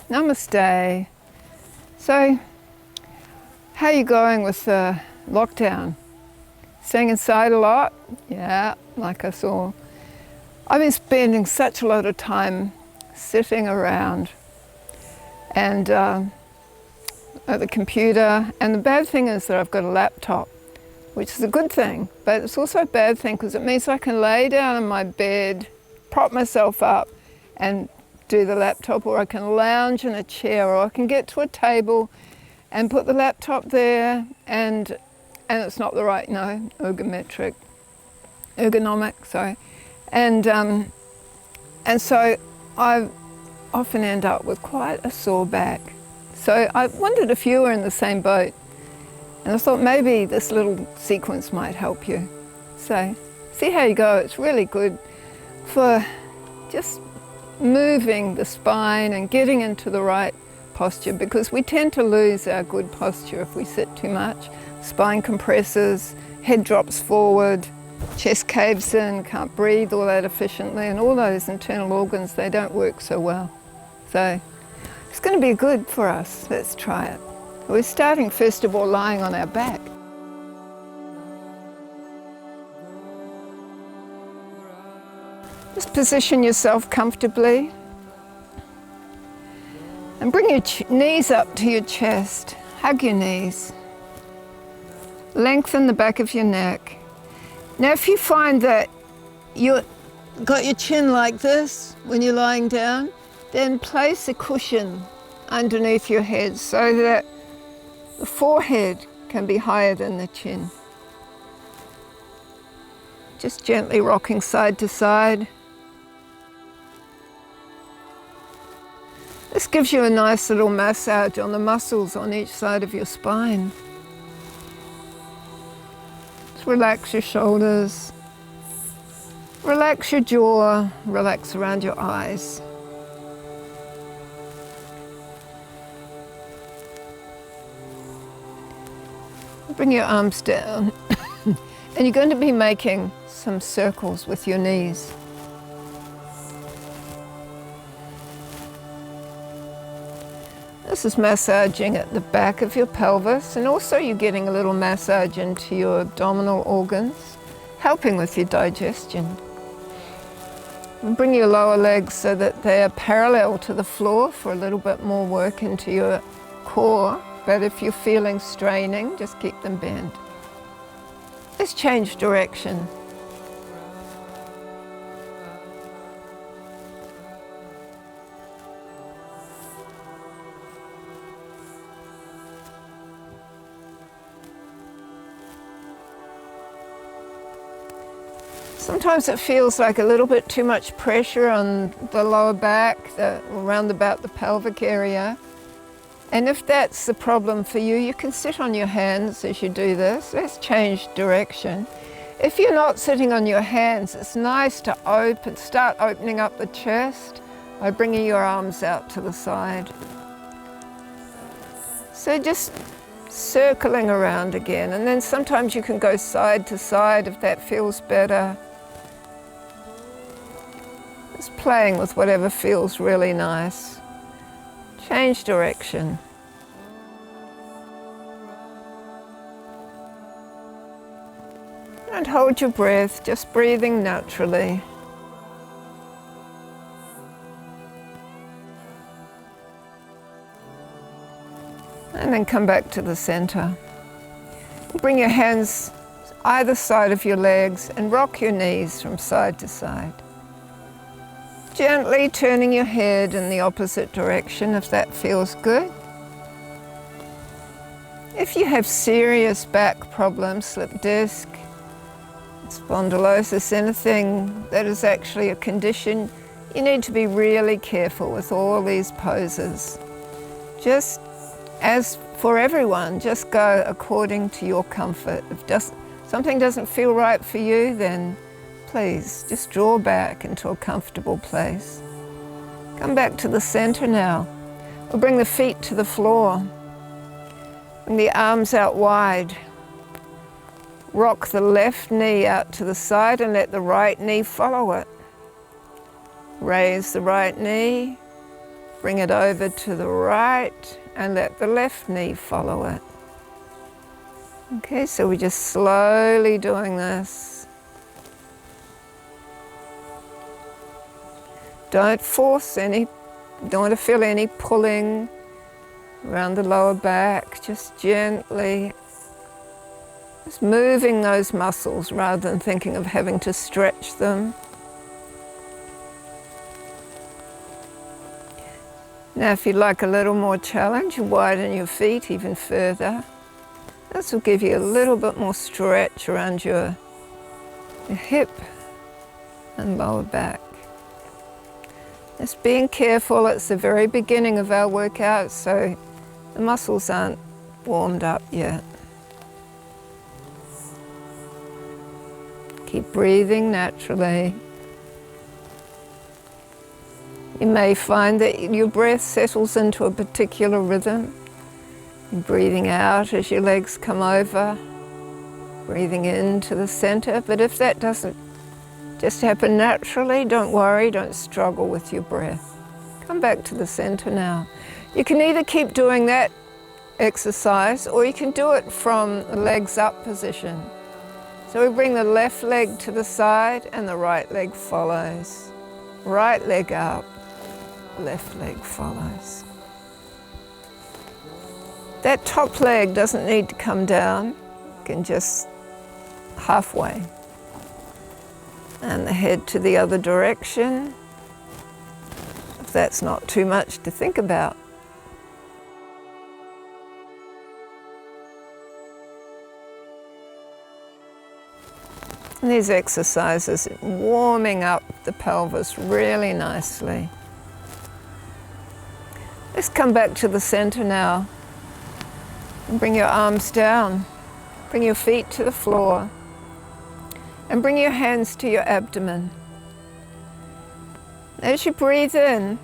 Namaste. So, how are you going with the lockdown? Staying inside a lot? Yeah, like I saw. I've been spending such a lot of time sitting around and at the computer. And the bad thing is that I've got a laptop, which is a good thing, but it's also a bad thing because it means I can lay down in my bed, prop myself up and do the laptop, or I can lounge in a chair, or I can get to a table and put the laptop there, and it's not the right, ergonomic, sorry. And so I often end up with quite a sore back. So I wondered if you were in the same boat, and I thought maybe this little sequence might help you. So see how you go. It's really good for just moving the spine and getting into the right posture, because we tend to lose our good posture if we sit too much. Spine compresses, head drops forward, chest caves in, can't breathe all that efficiently, and all those internal organs, they don't work so well. So it's going to be good for us. Let's try it. We're starting first of all lying on our back. Just position yourself comfortably and bring your knees up to your chest. Hug your knees. Lengthen the back of your neck. Now if you find that you've got your chin like this when you're lying down, then place a cushion underneath your head so that the forehead can be higher than the chin. Just gently rocking side to side. This gives you a nice little massage on the muscles on each side of your spine. Just relax your shoulders, relax your jaw, relax around your eyes. Bring your arms down and you're going to be making some circles with your knees. This is massaging at the back of your pelvis, and also you're getting a little massage into your abdominal organs, helping with your digestion. And bring your lower legs so that they are parallel to the floor for a little bit more work into your core. But if you're feeling straining, just keep them bent. Let's change direction. Sometimes it feels like a little bit too much pressure on the lower back, around about the pelvic area. And if that's the problem for you, you can sit on your hands as you do this. Let's change direction. If you're not sitting on your hands, it's nice to start opening up the chest by bringing your arms out to the side. So just circling around again, and then sometimes you can go side to side if that feels better. Just playing with whatever feels really nice. Change direction. Don't hold your breath, just breathing naturally. And then come back to the center. Bring your hands either side of your legs and rock your knees from side to side. Gently turning your head in the opposite direction if that feels good. If you have serious back problems, slip disc, spondylosis, anything that is actually a condition, you need to be really careful with all these poses. Just as for everyone, just go according to your comfort. If something doesn't feel right for you, then please just draw back into a comfortable place. Come back to the center now. We'll bring the feet to the floor. Bring the arms out wide. Rock the left knee out to the side and let the right knee follow it. Raise the right knee, Bring it over to the right and let the left knee follow it. Okay, so we're just slowly doing this. Don't want to feel any pulling around the lower back, just gently. Just moving those muscles rather than thinking of having to stretch them. Now if you'd like a little more challenge, widen your feet even further. This will give you a little bit more stretch around your hip and lower back. Just being careful, it's the very beginning of our workout, so the muscles aren't warmed up yet. Keep breathing naturally. You may find that your breath settles into a particular rhythm. You're breathing out as your legs come over, breathing into the center. But if that doesn't just happen naturally, don't worry, don't struggle with your breath. Come back to the center now. You can either keep doing that exercise or you can do it from the legs up position. So we bring the left leg to the side and the right leg follows. Right leg up, left leg follows. That top leg doesn't need to come down, you can just halfway. And the head to the other direction, if that's not too much to think about. And these exercises warming up the pelvis really nicely. Let's come back to the center now. And bring your arms down. Bring your feet to the floor. And bring your hands to your abdomen. As you breathe in,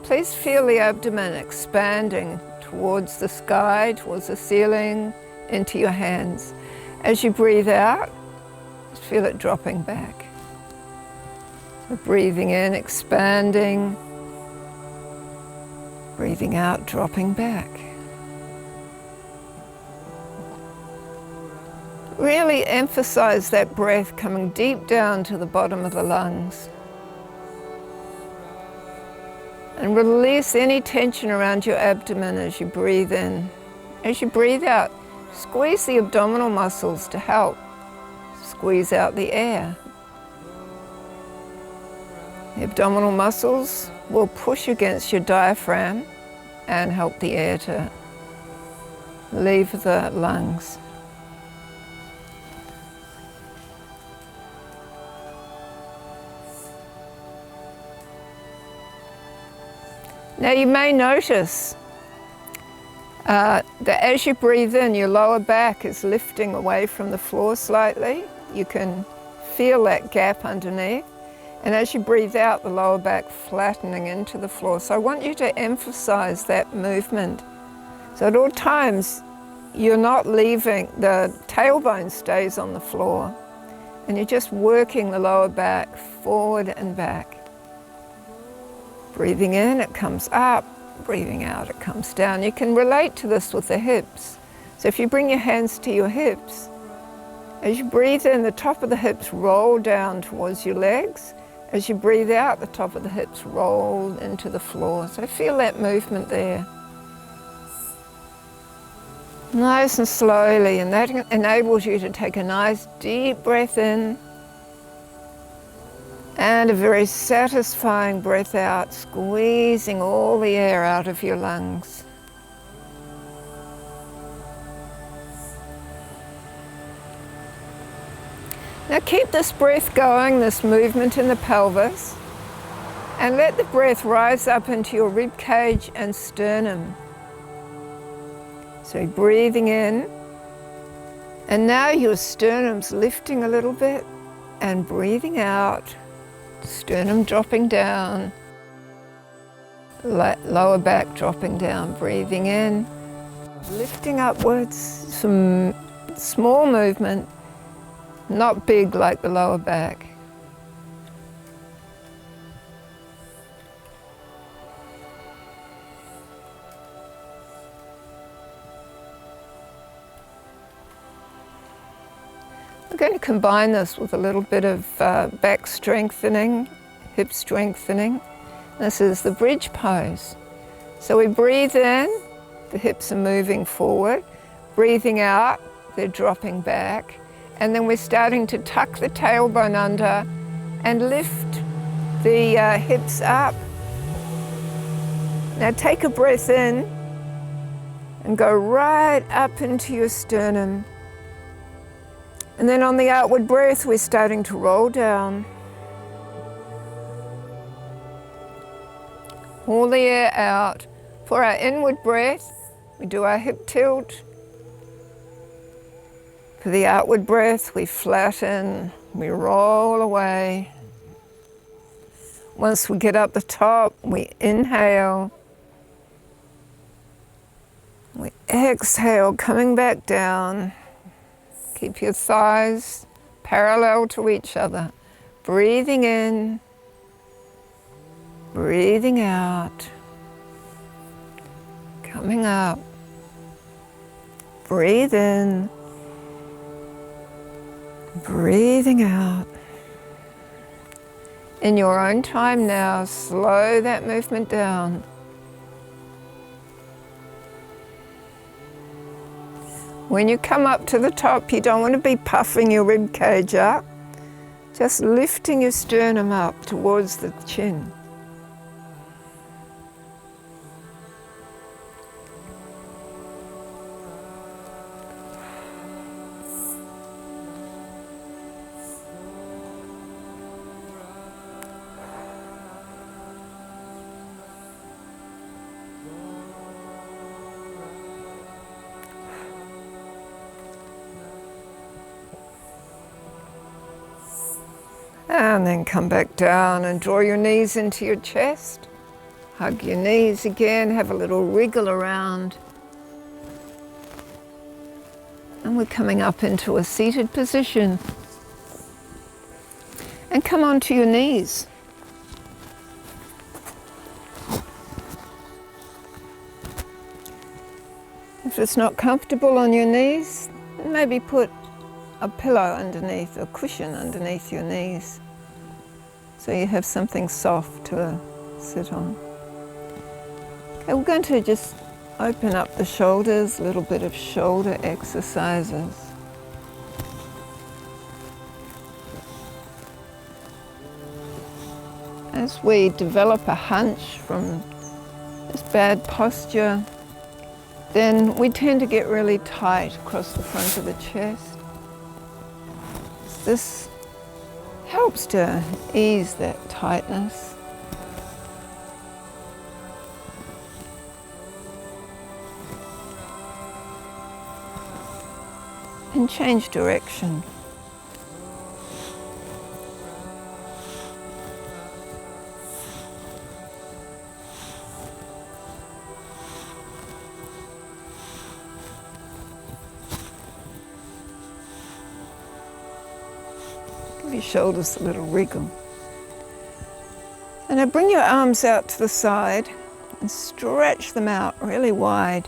please feel the abdomen expanding towards the sky, towards the ceiling, into your hands. As you breathe out, just feel it dropping back. So breathing in, expanding. Breathing out, dropping back. Really emphasize that breath coming deep down to the bottom of the lungs. And release any tension around your abdomen as you breathe in. As you breathe out, squeeze the abdominal muscles to help squeeze out the air. The abdominal muscles will push against your diaphragm and help the air to leave the lungs. Now you may notice that as you breathe in, your lower back is lifting away from the floor slightly. You can feel that gap underneath. And as you breathe out, the lower back flattening into the floor. So I want you to emphasize that movement. So at all times, you're not leaving, the tailbone stays on the floor. And you're just working the lower back forward and back. Breathing in, it comes up. Breathing out, it comes down. You can relate to this with the hips. So if you bring your hands to your hips, as you breathe in, the top of the hips roll down towards your legs. As you breathe out, the top of the hips roll into the floor. So feel that movement there. Nice and slowly, and that enables you to take a nice deep breath in and a very satisfying breath out, squeezing all the air out of your lungs. Now keep this breath going, this movement in the pelvis, and let the breath rise up into your rib cage and sternum. So breathing in, and now your sternum's lifting a little bit, and breathing out, sternum dropping down, lower back dropping down, breathing in, lifting upwards, some small movement, not big like the lower back. going to combine this with a little bit of back strengthening, hip strengthening. This is the bridge pose. So we breathe in, the hips are moving forward. Breathing out, they're dropping back. And then we're starting to tuck the tailbone under and lift the hips up. Now take a breath in and go right up into your sternum. And then on the outward breath, we're starting to roll down. All the air out. For our inward breath, we do our hip tilt. For the outward breath, we flatten, we roll away. Once we get up the top, we inhale. We exhale, coming back down. Keep your thighs parallel to each other. Breathing in, breathing out. Coming up. Breathe in. Breathing out. In your own time now, slow that movement down. When you come up to the top, you don't want to be puffing your rib cage up, just lifting your sternum up towards the chin. And then come back down and draw your knees into your chest. Hug your knees again, have a little wriggle around. And we're coming up into a seated position. And come onto your knees. If it's not comfortable on your knees, maybe put a pillow underneath, a cushion underneath your knees, so you have something soft to sit on. Okay, we're going to just open up the shoulders, a little bit of shoulder exercises. As we develop a hunch from this bad posture, then we tend to get really tight across the front of the chest. This helps to ease that tightness. And change direction. Give your shoulders a little wriggle. And now bring your arms out to the side and stretch them out really wide.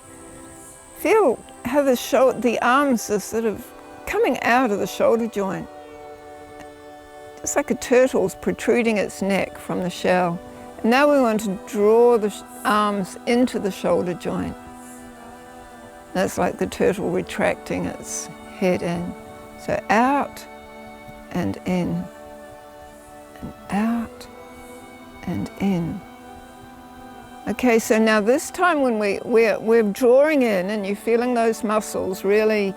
Feel how the arms are sort of coming out of the shoulder joint. Just like a turtle's protruding its neck from the shell. And now we want to draw the arms into the shoulder joint. That's like the turtle retracting its head in. So out and in, and out and in. Okay, so now this time when we're drawing in and you're feeling those muscles really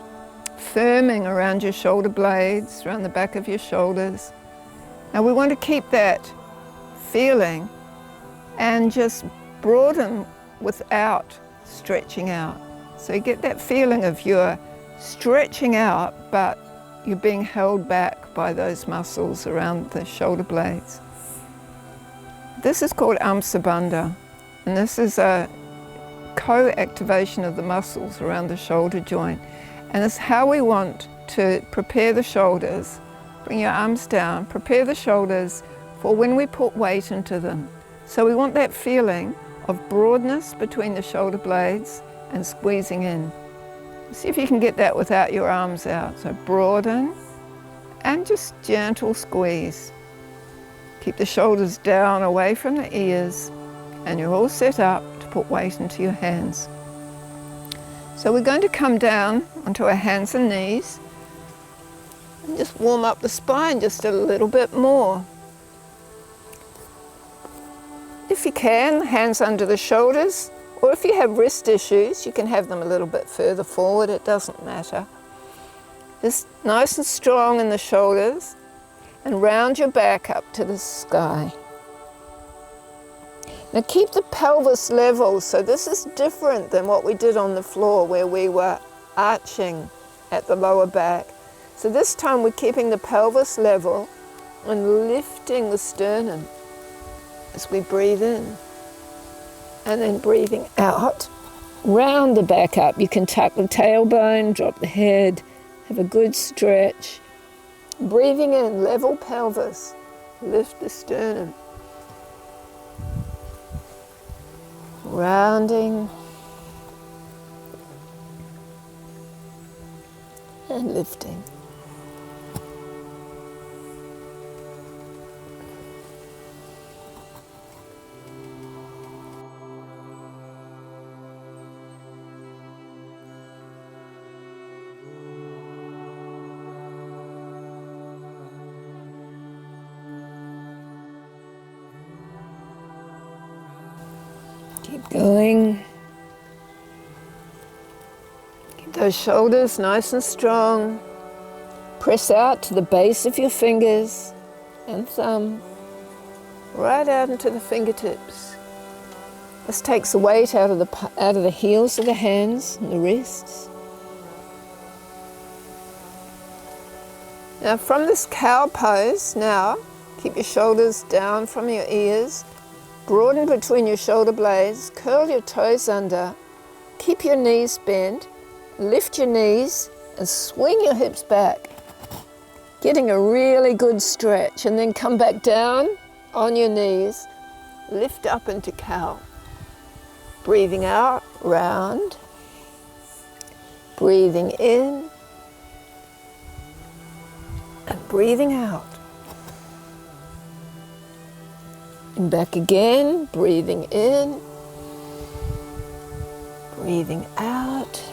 firming around your shoulder blades, around the back of your shoulders. Now we want to keep that feeling and just broaden without stretching out. So you get that feeling of you're stretching out, but you're being held back by those muscles around the shoulder blades. This is called Amsa Bandha, and this is a co-activation of the muscles around the shoulder joint. And it's how we want to prepare the shoulders. Bring your arms down, prepare the shoulders for when we put weight into them. So we want that feeling of broadness between the shoulder blades and squeezing in. See if you can get that without your arms out. So broaden and just gentle squeeze. Keep the shoulders down away from the ears, and you're all set up to put weight into your hands. So we're going to come down onto our hands and knees and just warm up the spine just a little bit more. If you can, hands under the shoulders, or if you have wrist issues, you can have them a little bit further forward, it doesn't matter. Just nice and strong in the shoulders, and round your back up to the sky. Now keep the pelvis level, so this is different than what we did on the floor where we were arching at the lower back. So this time we're keeping the pelvis level and lifting the sternum as we breathe in. And then breathing out, round the back up. You can tuck the tailbone, drop the head, have a good stretch. Breathing in, level pelvis, lift the sternum. Rounding and lifting. Keep going. Keep those shoulders nice and strong. Press out to the base of your fingers and thumb, right out into the fingertips. This takes the weight out of the heels of the hands and the wrists. Now from this cow pose, now keep your shoulders down from your ears. Broaden between your shoulder blades, curl your toes under, keep your knees bent, lift your knees and swing your hips back, getting a really good stretch, and then come back down on your knees, lift up into cow. Breathing out, round, breathing in and breathing out. And back again, breathing in, breathing out,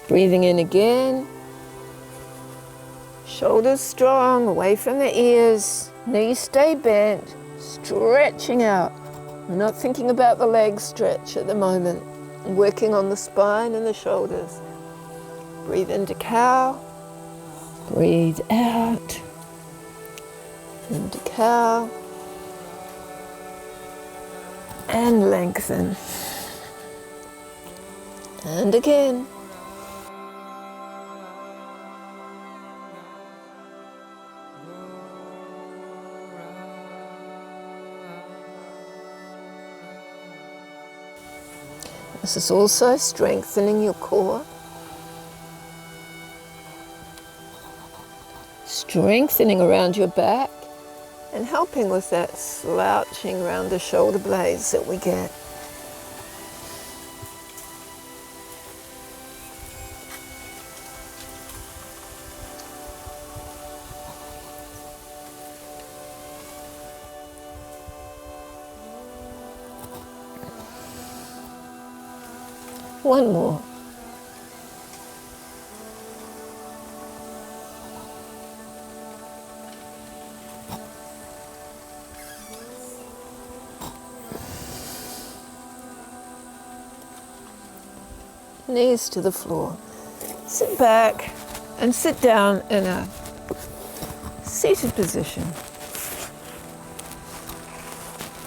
breathing in again. Shoulders strong, away from the ears, knees stay bent, stretching out. We're not thinking about the leg stretch at the moment, working on the spine and the shoulders. Breathe into cow, breathe out. Into cow, and lengthen, and again. This is also strengthening your core, strengthening around your back, and helping with that slouching around the shoulder blades that we get. One more. Knees to the floor. Sit back and sit down in a seated position.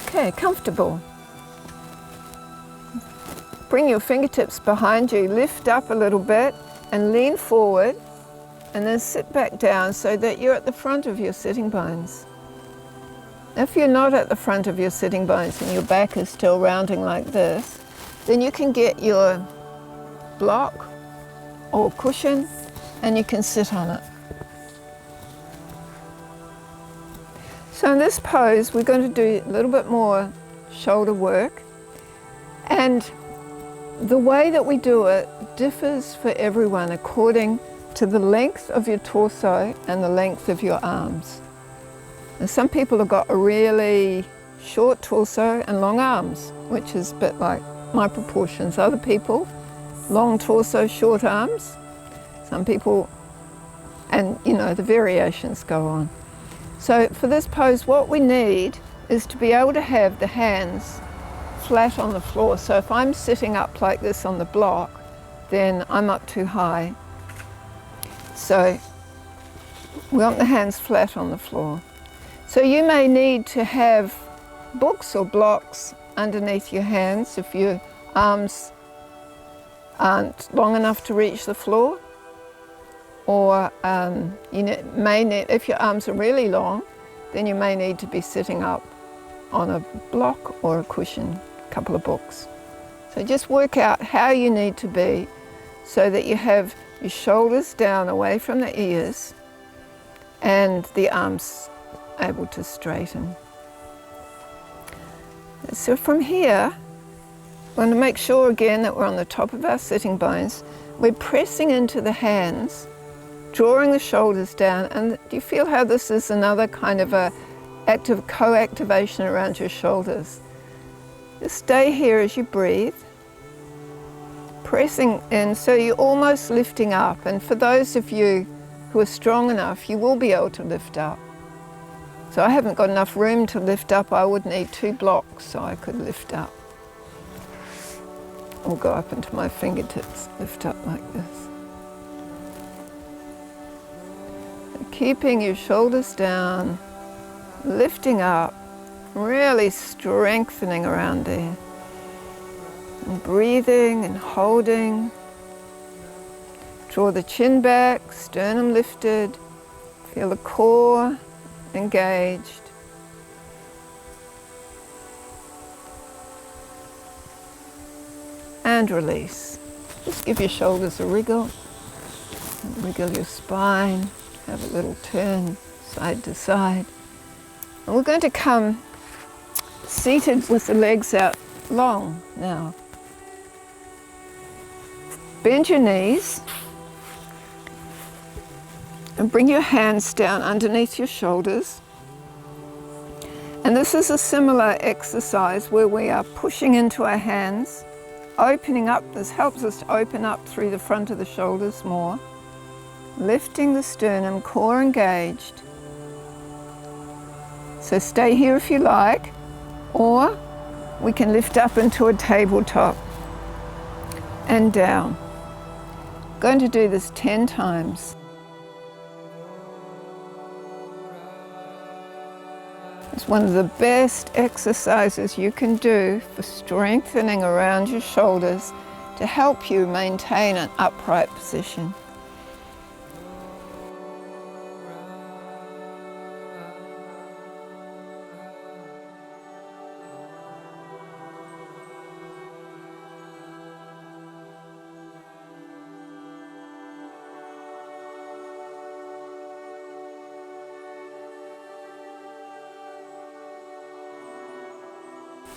Okay, comfortable. Bring your fingertips behind you, lift up a little bit and lean forward, and then sit back down so that you're at the front of your sitting bones. If you're not at the front of your sitting bones and your back is still rounding like this, then you can get your block or cushion and you can sit on it. So in this pose, we're going to do a little bit more shoulder work, and the way that we do it differs for everyone according to the length of your torso and the length of your arms. And some people have got a really short torso and long arms, which is a bit like my proportions. Other people, long torso, short arms. Some people, and you know, the variations go on. So for this pose, what we need is to be able to have the hands flat on the floor. So if I'm sitting up like this on the block, then I'm up too high. So we want the hands flat on the floor. So you may need to have books or blocks underneath your hands if your arms aren't long enough to reach the floor. Or you may need, if your arms are really long, then you may need to be sitting up on a block or a cushion, a couple of books. So just work out how you need to be so that you have your shoulders down away from the ears and the arms able to straighten. So from here, we want to make sure again that we're on the top of our sitting bones. We're pressing into the hands, drawing the shoulders down, and do you feel how this is another kind of a active co-activation around your shoulders? Just stay here as you breathe, pressing in so you're almost lifting up. And for those of you who are strong enough, you will be able to lift up. So I haven't got enough room to lift up. I would need 2 blocks so I could lift up. Or go up into my fingertips, lift up like this. Keeping your shoulders down, lifting up, really strengthening around there. And breathing and holding. Draw the chin back, sternum lifted. Feel the core engaged. And release. Just give your shoulders a wriggle. And wriggle your spine. Have a little turn side to side. And we're going to come seated with the legs out long now. Bend your knees and bring your hands down underneath your shoulders. And this is a similar exercise where we are pushing into our hands, opening up. This helps us to open up through the front of the shoulders more. Lifting the sternum, core engaged. So stay here if you like, or we can lift up into a tabletop and down. I'm going to do this 10 times. It's one of the best exercises you can do for strengthening around your shoulders to help you maintain an upright position.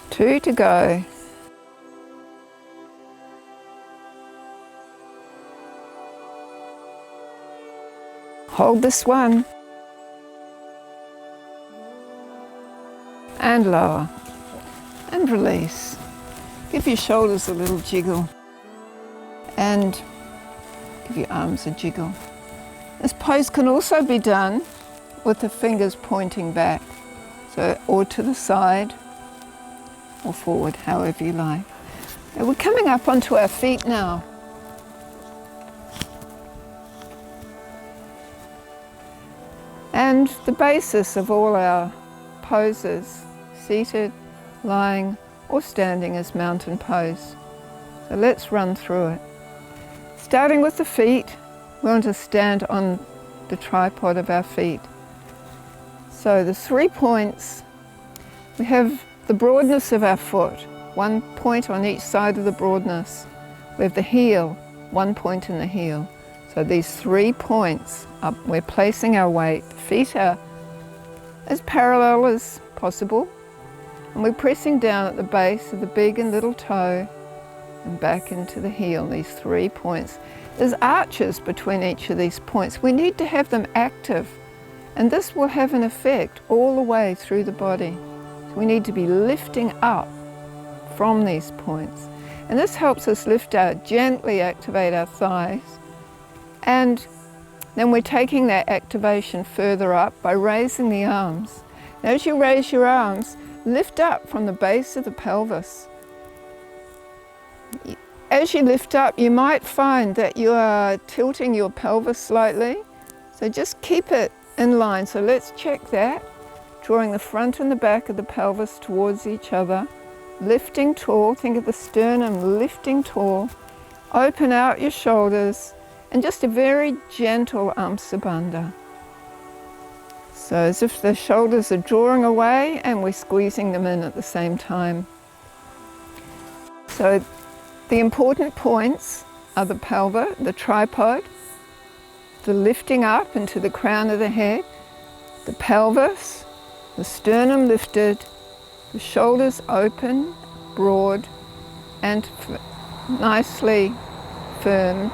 Two to go. Hold this one. And lower. And release. Give your shoulders a little jiggle. And give your arms a jiggle. This pose can also be done with the fingers pointing back. So, or to the side, or forward, however you like. And we're coming up onto our feet now. And the basis of all our poses, seated, lying, or standing, is mountain pose. So let's run through it. Starting with the feet, we want to stand on the tripod of our feet. So the 3 points, we have the broadness of our foot, 1 point on each side of the broadness. We have the heel, 1 point in the heel. So these 3 points, we're placing our weight. Feet are as parallel as possible. And we're pressing down at the base of the big and little toe and back into the heel, these 3 points. There's arches between each of these points. We need to have them active, and this will have an effect all the way through the body. So we need to be lifting up from these points. And this helps us lift out, gently activate our thighs. And then we're taking that activation further up by raising the arms. Now, as you raise your arms, lift up from the base of the pelvis. As you lift up, you might find that you are tilting your pelvis slightly. So just keep it in line. So let's check that. Drawing the front and the back of the pelvis towards each other. Lifting tall, think of the sternum lifting tall. Open out your shoulders and just a very gentle Amsa Bandha. So as if the shoulders are drawing away and we're squeezing them in at the same time. So the important points are the pelvis, the tripod, the lifting up into the crown of the head, the pelvis, the sternum lifted, the shoulders open, broad, and nicely firmed.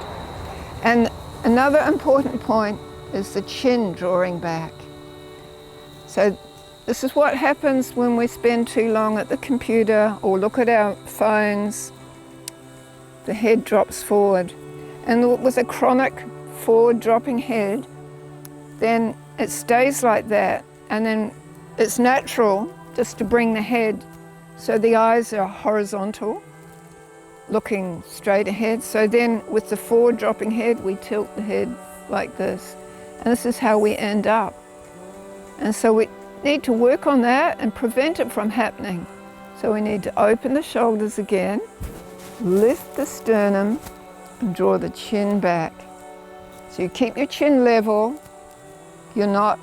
And another important point is the chin drawing back. So this is what happens when we spend too long at the computer or look at our phones. The head drops forward. And with a chronic forward dropping head, then it stays like that. And then it's natural just to bring the head so the eyes are horizontal, looking straight ahead. So then with the forward dropping head, we tilt the head like this. And this is how we end up. And so we need to work on that and prevent it from happening. So we need to open the shoulders again, lift the sternum, and draw the chin back. So you keep your chin level, you're not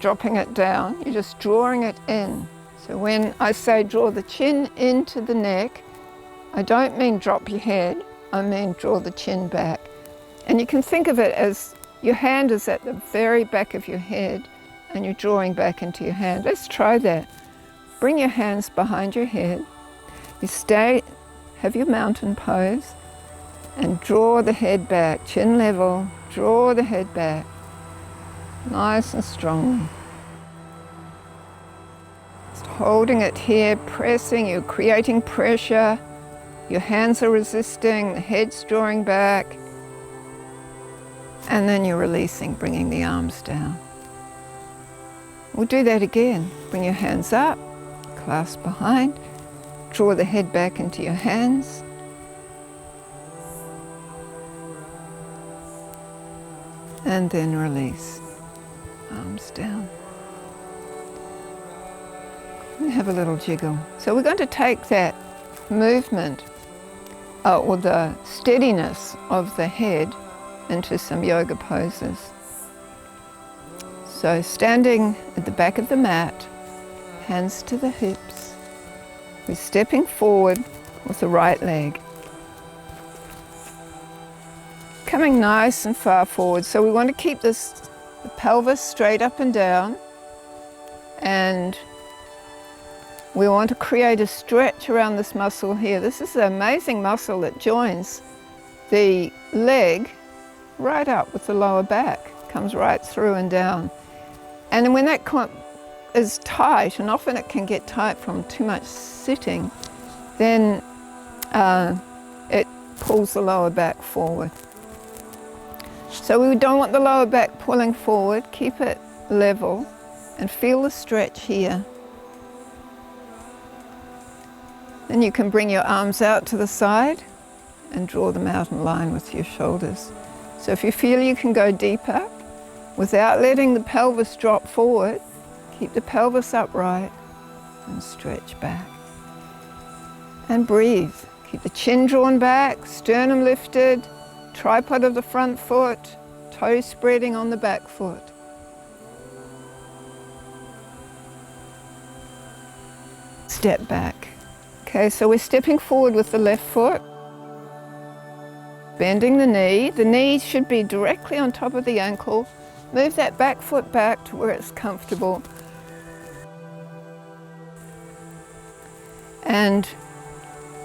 dropping it down, you're just drawing it in. So when I say draw the chin into the neck, I don't mean drop your head, I mean draw the chin back. And you can think of it as your hand is at the very back of your head and you're drawing back into your hand. Let's try that. Bring your hands behind your head. You stay, have your mountain pose, and draw the head back, chin level, draw the head back, nice and strongly. Just holding it here, pressing, you're creating pressure, your hands are resisting, the head's drawing back, and then you're releasing, bringing the arms down. We'll do that again. Bring your hands up, clasp behind, draw the head back into your hands. And then release, arms down. And have a little jiggle. So we're going to take that movement or the steadiness of the head into some yoga poses. So standing at the back of the mat, hands to the hips, we're stepping forward with the right leg. Coming nice and far forward. So we want to keep the pelvis straight up and down, and we want to create a stretch around this muscle here. This is an amazing muscle that joins the leg right up with the lower back, comes right through and down. And when that is tight, and often it can get tight from too much sitting, then it pulls the lower back forward. So we don't want the lower back pulling forward, keep it level and feel the stretch here. Then you can bring your arms out to the side and draw them out in line with your shoulders. So if you feel you can go deeper without letting the pelvis drop forward, keep the pelvis upright and stretch back. And breathe. Keep the chin drawn back, sternum lifted, tripod of the front foot, toes spreading on the back foot. Step back. Okay, so we're stepping forward with the left foot, bending the knee. The knee should be directly on top of the ankle. Move that back foot back to where it's comfortable. And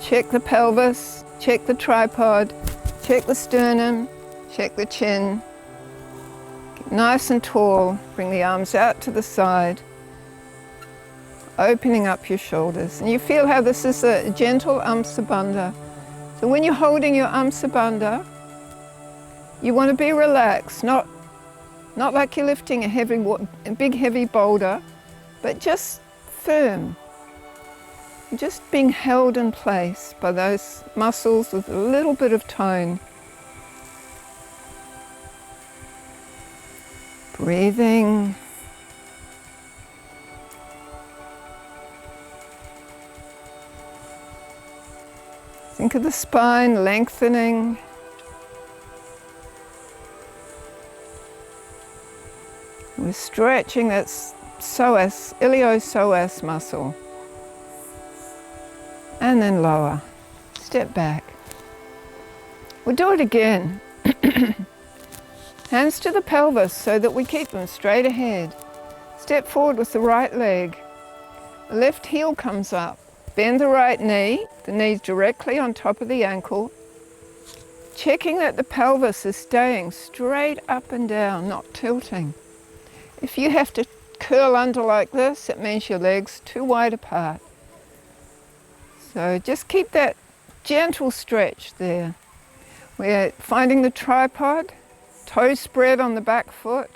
check the pelvis, check the tripod, check the sternum, check the chin. Get nice and tall, bring the arms out to the side, opening up your shoulders. And you feel how this is a gentle Amsa Bandha. So when you're holding your Amsa Bandha, you want to be relaxed, not like you're lifting a big heavy boulder, but just firm. Just being held in place by those muscles with a little bit of tone. Breathing. Think of the spine lengthening. We're stretching that psoas, iliopsoas muscle. And then lower. Step back. We'll do it again. Hands to the pelvis so that we keep them straight ahead. Step forward with the right leg. The left heel comes up. Bend the right knee. The knee's directly on top of the ankle. Checking that the pelvis is staying straight up and down, not tilting. If you have to curl under like this, it means your legs too wide apart. So just keep that gentle stretch there. We're finding the tripod, toe spread on the back foot.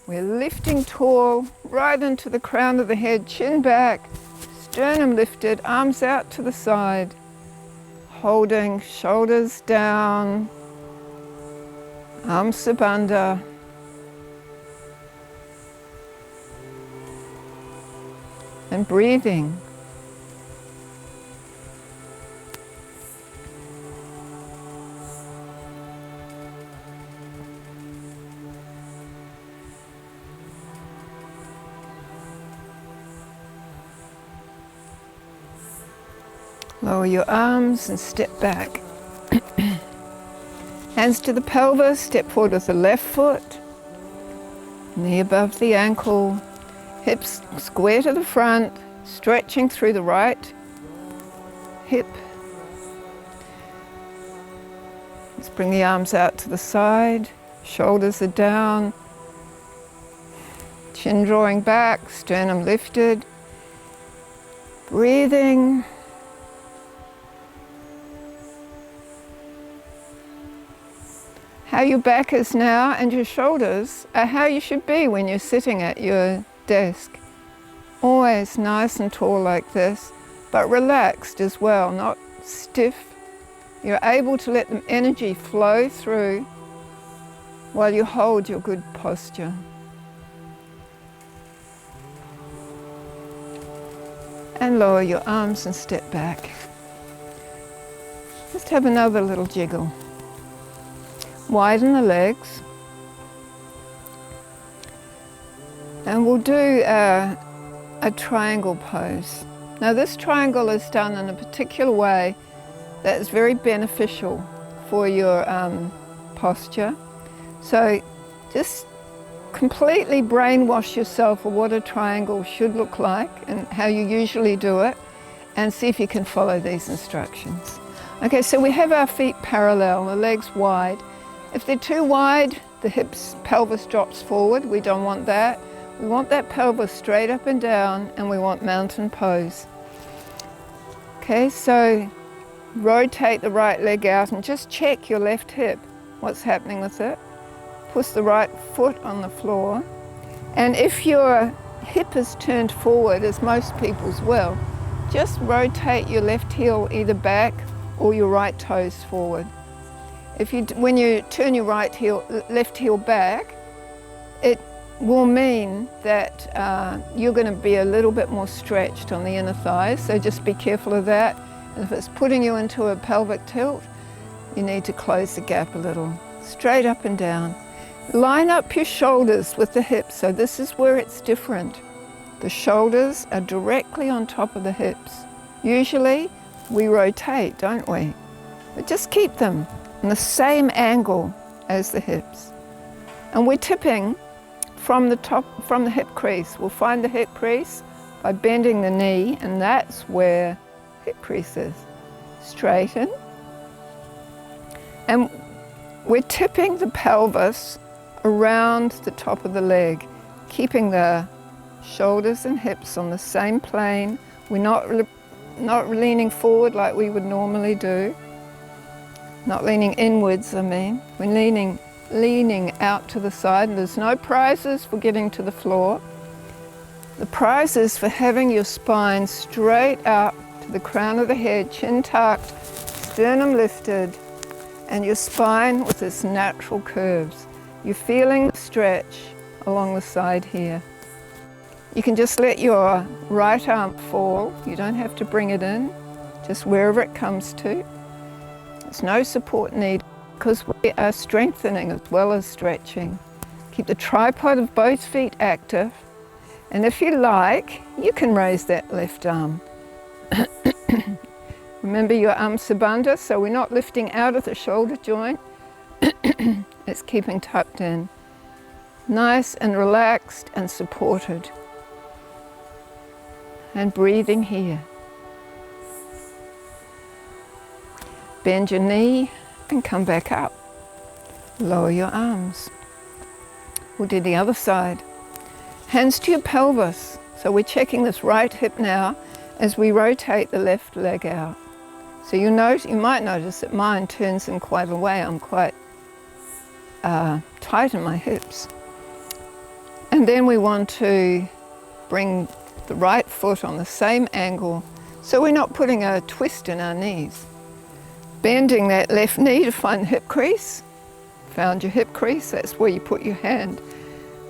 We're lifting tall, right into the crown of the head, chin back, sternum lifted, arms out to the side. Holding, shoulders down, Amsa Bandha. And breathing. Lower your arms and step back. Hands to the pelvis, step forward with the left foot. Knee above the ankle. Hips square to the front, stretching through the right hip. Let's bring the arms out to the side. Shoulders are down. Chin drawing back, sternum lifted. Breathing. How your back is now and your shoulders are how you should be when you're sitting at your desk. Always nice and tall like this, but relaxed as well, not stiff. You're able to let the energy flow through while you hold your good posture. And lower your arms and step back. Just have another little jiggle. Widen the legs. And we'll do a triangle pose. Now this triangle is done in a particular way that is very beneficial for your posture. So just completely brainwash yourself of what a triangle should look like and how you usually do it, and see if you can follow these instructions. Okay, so we have our feet parallel, the legs wide. If they're too wide, the hips, pelvis drops forward. We don't want that. We want that pelvis straight up and down, and we want mountain pose. Okay, so rotate the right leg out and just check your left hip, what's happening with it. Push the right foot on the floor. And if your hip is turned forward, as most people's will, just rotate your left heel either back or your right toes forward. When you turn your left heel back, it will mean that you're going to be a little bit more stretched on the inner thighs, so just be careful of that. And if it's putting you into a pelvic tilt, you need to close the gap a little. Straight up and down. Line up your shoulders with the hips, so this is where it's different. The shoulders are directly on top of the hips. Usually we rotate, don't we? But just keep them in the same angle as the hips. And we're tipping from the hip crease. We'll find the hip crease by bending the knee, and that's where hip crease is. Straighten, And we're tipping the pelvis around the top of the leg, keeping the shoulders and hips on the same plane. We're not leaning forward like we would normally do. Not leaning inwards, I mean. We're leaning out to the side, and there's no prizes for getting to the floor. The prize is for having your spine straight up to the crown of the head, chin tucked, sternum lifted, and your spine with its natural curves. You're feeling the stretch along the side here. You can just let your right arm fall. You don't have to bring it in, just wherever it comes to. There's no support needed because we are strengthening as well as stretching. Keep the tripod of both feet active, and if you like, you can raise that left arm. Remember your Amsa Bandha, so we're not lifting out of the shoulder joint. It's keeping tucked in. Nice and relaxed and supported. And breathing here. Bend your knee and come back up. Lower your arms. We'll do the other side. Hands to your pelvis. So we're checking this right hip now as we rotate the left leg out. So you might notice that mine turns in quite a way. I'm quite tight in my hips. And then we want to bring the right foot on the same angle so we're not putting a twist in our knees. Bending that left knee to find the hip crease. Found your hip crease, that's where you put your hand.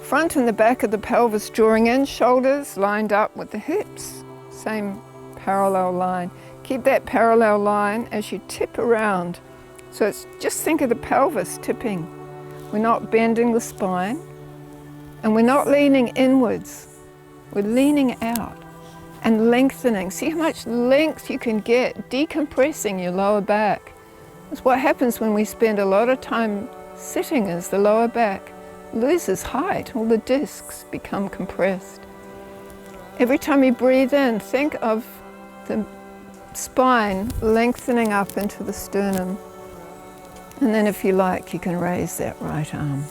Front and the back of the pelvis drawing in, shoulders lined up with the hips. Same parallel line. Keep that parallel line as you tip around. So just think of the pelvis tipping. We're not bending the spine and we're not leaning inwards. We're leaning out and lengthening. See how much length you can get decompressing your lower back. That's what happens when we spend a lot of time sitting, as the lower back loses height. All the discs become compressed. Every time you breathe in, think of the spine lengthening up into the sternum. And then if you like, you can raise that right arm.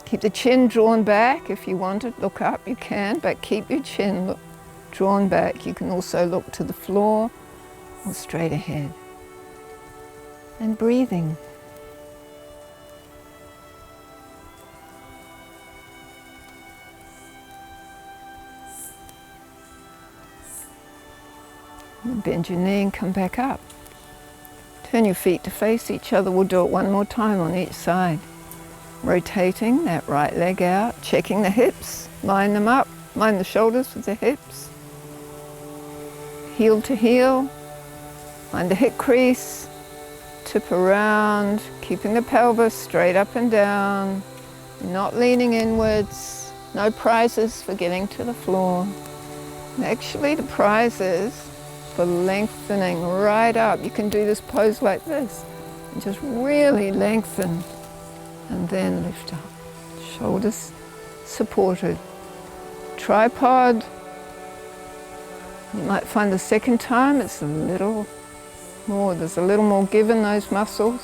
Keep the chin drawn back. If you want to look up, you can, but keep your chin drawn back. You can also look to the floor or straight ahead. And breathing. And bend your knee and come back up. Turn your feet to face each other. We'll do it one more time on each side. Rotating that right leg out, checking the hips, line them up, line the shoulders with the hips. Heel to heel, find the hip crease, tip around, keeping the pelvis straight up and down, not leaning inwards, no prizes for getting to the floor. And actually the prize is for lengthening right up. You can do this pose like this and just really lengthen. And then lift up, shoulders supported. Tripod, you might find the second time it's a little more, there's a little more give in those muscles.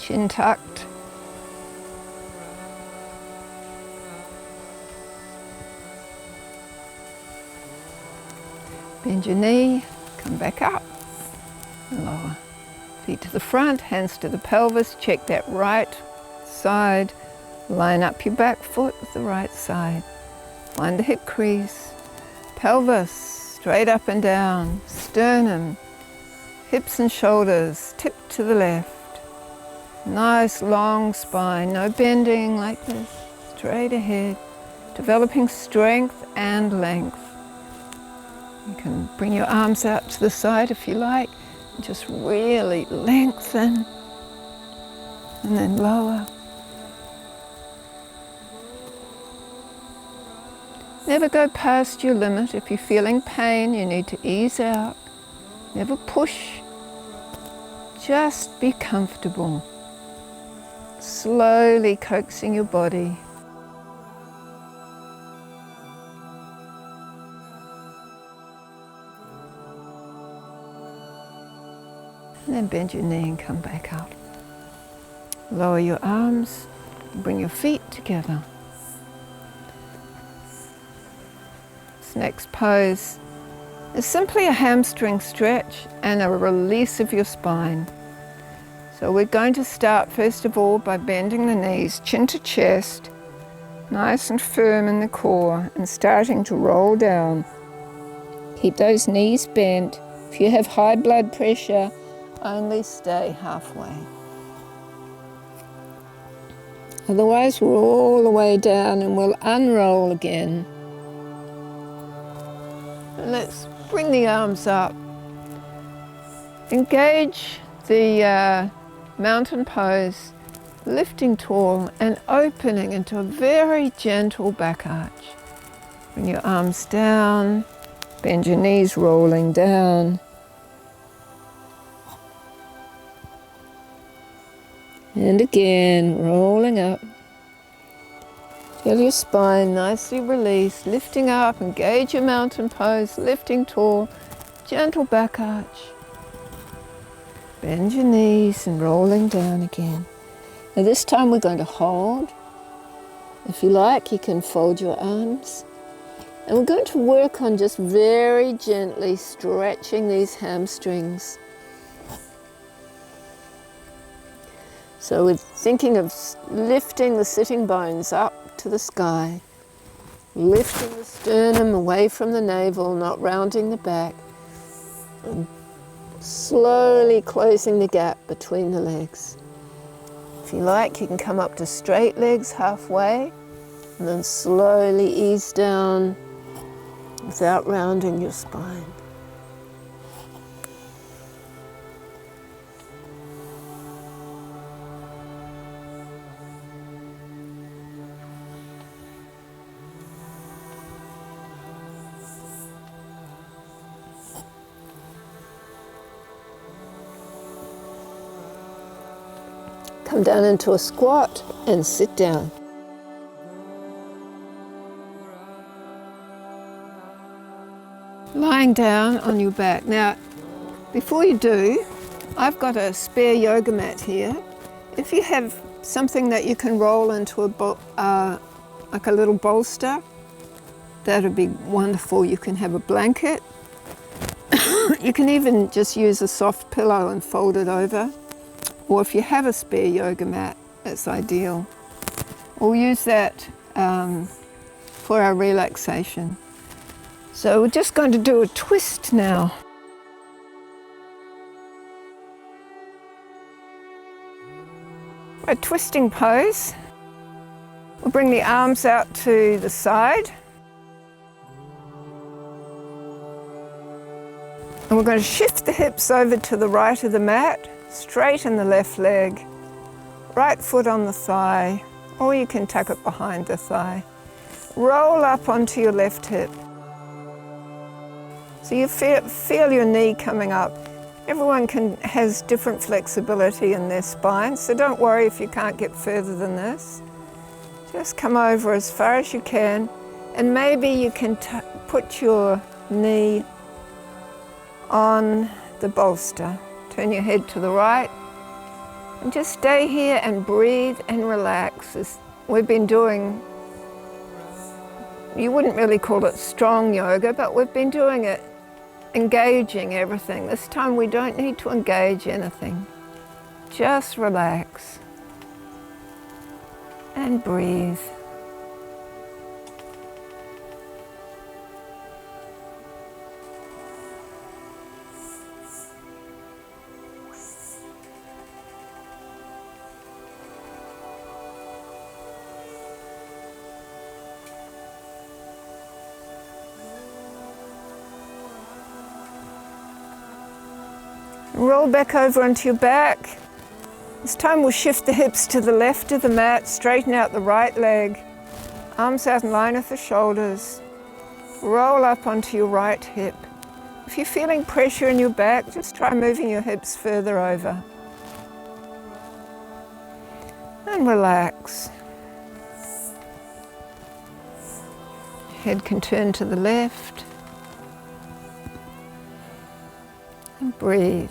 Chin tucked. Bend your knee, come back up, and lower. Feet to the front, hands to the pelvis, check that right side. Line up your back foot with the right side. Find the hip crease. Pelvis, straight up and down. Sternum, hips and shoulders, tip to the left. Nice long spine, no bending like this. Straight ahead. Developing strength and length. You can bring your arms out to the side if you like. Just really lengthen and then lower. Never go past your limit. If you're feeling pain, you need to ease out. Never push. Just be comfortable. Slowly coaxing your body. And then bend your knee and come back up. Lower your arms, bring your feet together. This next pose is simply a hamstring stretch and a release of your spine. So we're going to start first of all by bending the knees, chin to chest, nice and firm in the core, and starting to roll down. Keep those knees bent. If you have high blood pressure, only stay halfway. Otherwise, we're all the way down and we'll unroll again. And let's bring the arms up. Engage the mountain pose, lifting tall and opening into a very gentle back arch. Bring your arms down, bend your knees, rolling down. And again, rolling up. Feel your spine nicely released, lifting up, engage your mountain pose, lifting tall, gentle back arch. Bend your knees and rolling down again. Now this time we're going to hold. If you like, you can fold your arms. And we're going to work on just very gently stretching these hamstrings. So we're thinking of lifting the sitting bones up to the sky, lifting the sternum away from the navel, not rounding the back, and slowly closing the gap between the legs. If you like, you can come up to straight legs halfway, and then slowly ease down without rounding your spine. Come down into a squat and sit down. Lying down on your back. Now, before you do, I've got a spare yoga mat here. If you have something that you can roll into like a little bolster, that would be wonderful. You can have a blanket. You can even just use a soft pillow and fold it over. Or if you have a spare yoga mat, that's ideal. We'll use that for our relaxation. So we're just going to do a twist now. A twisting pose. We'll bring the arms out to the side. And we're going to shift the hips over to the right of the mat. Straighten the left leg, right foot on the thigh, or you can tuck it behind the thigh. Roll up onto your left hip. So you feel your knee coming up. Everyone has different flexibility in their spine, so don't worry if you can't get further than this. Just come over as far as you can, and maybe you can put your knee on the bolster. Turn your head to the right and just stay here and breathe and relax. As we've been doing, you wouldn't really call it strong yoga, but we've been doing it, engaging everything. This time we don't need to engage anything. Just relax and breathe. Roll back over onto your back. This time we'll shift the hips to the left of the mat, straighten out the right leg, arms out in line with the shoulders. Roll up onto your right hip. If you're feeling pressure in your back, just try moving your hips further over. And relax. Head can turn to the left. And breathe.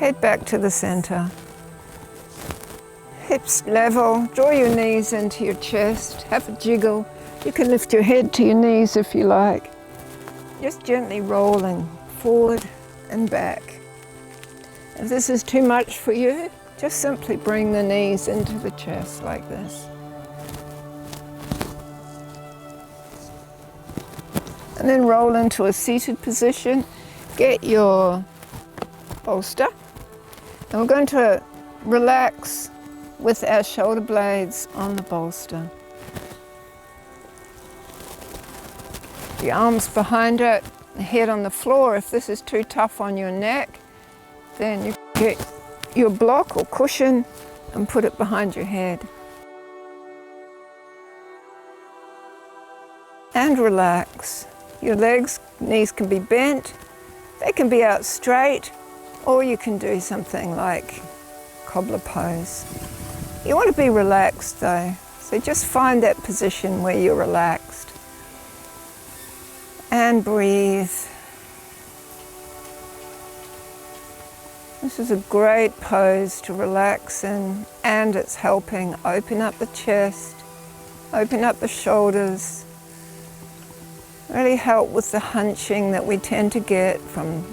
Head back to the center. Hips level, draw your knees into your chest, have a jiggle. You can lift your head to your knees if you like. Just gently rolling forward and back. If this is too much for you, just simply bring the knees into the chest like this. And then roll into a seated position. Get your bolster. And we're going to relax with our shoulder blades on the bolster. The arms behind it, the head on the floor. If this is too tough on your neck, then you get your block or cushion and put it behind your head. And relax. Your legs, knees can be bent, they can be out straight, or you can do something like cobbler pose. You want to be relaxed though, so just find that position where you're relaxed. And breathe. This is a great pose to relax in, and it's helping open up the chest, open up the shoulders, really help with the hunching that we tend to get from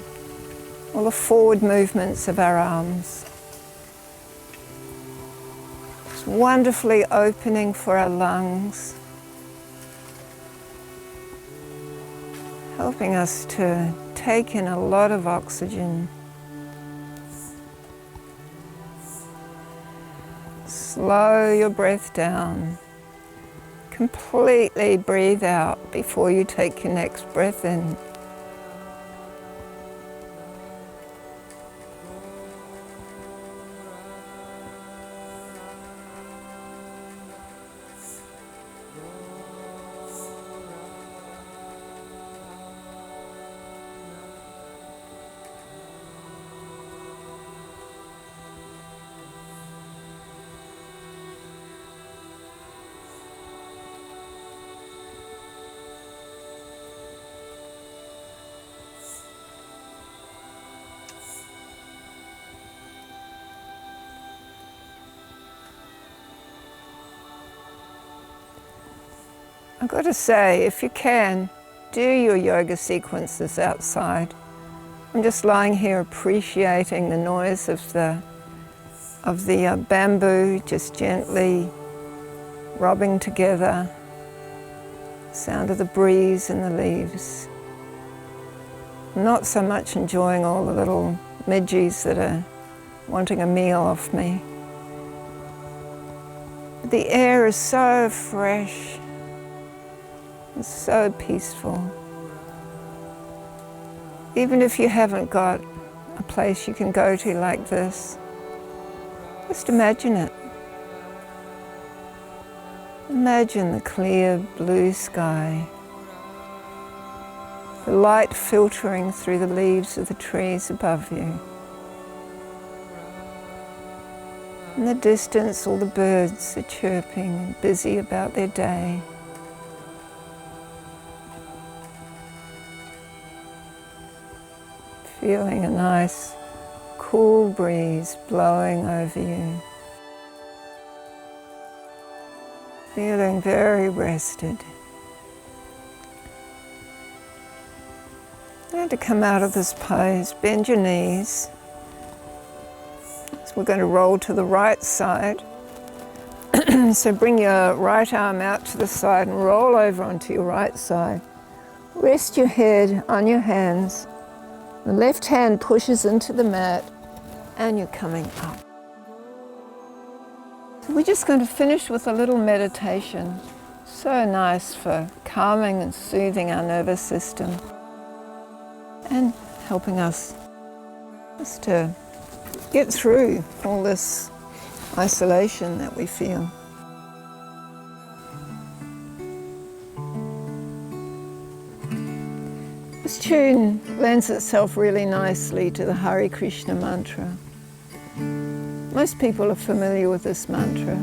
all the forward movements of our arms. It's wonderfully opening for our lungs, helping us to take in a lot of oxygen. Slow your breath down. Completely breathe out before you take your next breath in. I've got to say, if you can, do your yoga sequences outside. I'm just lying here appreciating the noise of the bamboo just gently rubbing together, sound of the breeze and the leaves. Not so much enjoying all the little midges that are wanting a meal off me. The air is so fresh. It's so peaceful. Even if you haven't got a place you can go to like this, just imagine it. Imagine the clear blue sky, the light filtering through the leaves of the trees above you. In the distance, all the birds are chirping and busy about their day. Feeling a nice, cool breeze blowing over you. Feeling very rested. And to come out of this pose, bend your knees. So we're going to roll to the right side. So bring your right arm out to the side and roll over onto your right side. Rest your head on your hands. The left hand pushes into the mat and you're coming up. So we're just going to finish with a little meditation. So nice for calming and soothing our nervous system and helping us just to get through all this isolation that we feel. This tune lends itself really nicely to the Hare Krishna mantra. Most people are familiar with this mantra.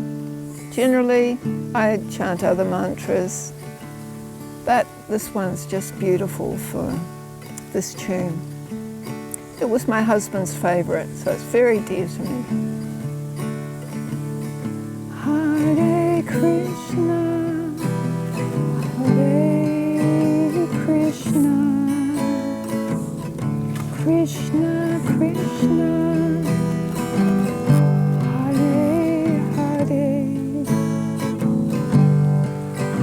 Generally, I chant other mantras, but this one's just beautiful for this tune. It was my husband's favourite, so it's very dear to me. Hare Krishna, Hare Krishna, Krishna Krishna, Hare Hare,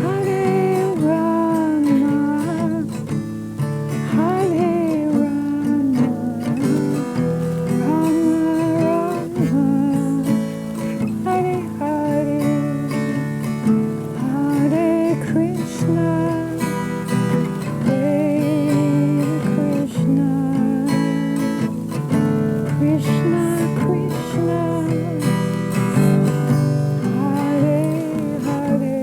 Hare Rama, Hare Rama, Rama Rama, Hare Hare, Hare Krishna, Hare Krishna, Krishna Krishna, Hare Hare,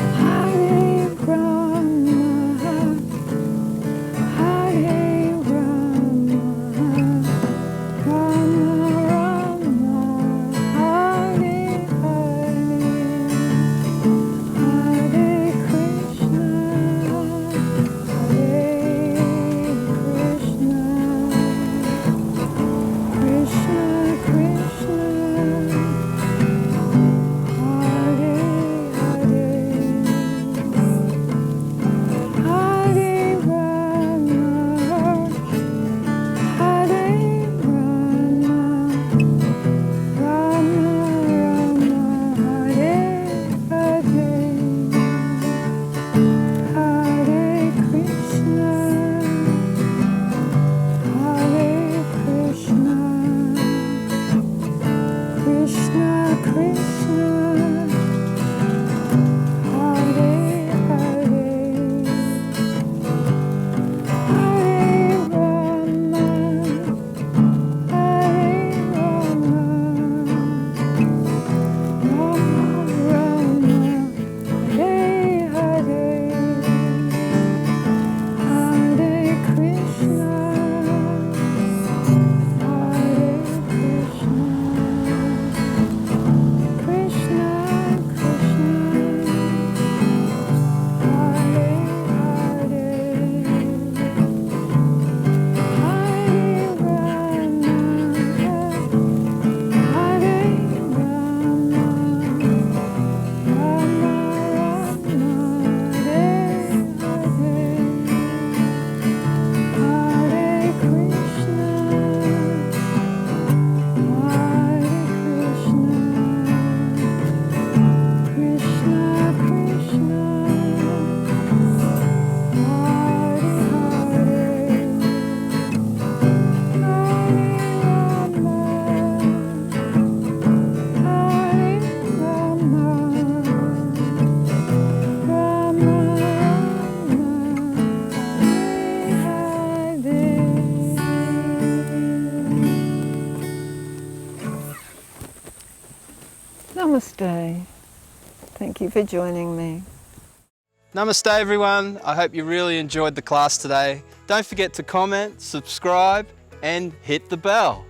Hare Rama, Hare Rama, Rama Rama, Hare Hare, Hare Krishna, Hare Krishna, Krishna Krishna, Hare Hare, Hare Rama, Hare Rama, Rama Rama, Hare Hare, Hare Krishna, Hare Krishna, Krishna Krishna, Hare Hare, Hare Rama, Hare Rama, Rama Rama, Hare Hare, Hare Krishna, Hare Krishna, Krishna Krishna, Hare Hare, Hare Rama, Hare Rama, Rama Rama, Hare Hare, Hare Krishna, Hare Krishna, Krishna Krishna, Hare Hare, Hare Rama, Hare Rama, Rama Rama, Hare Hare. Namaste. Thank you for joining me. Namaste everyone, I hope you really enjoyed the class today. Don't forget to comment, subscribe and hit the bell.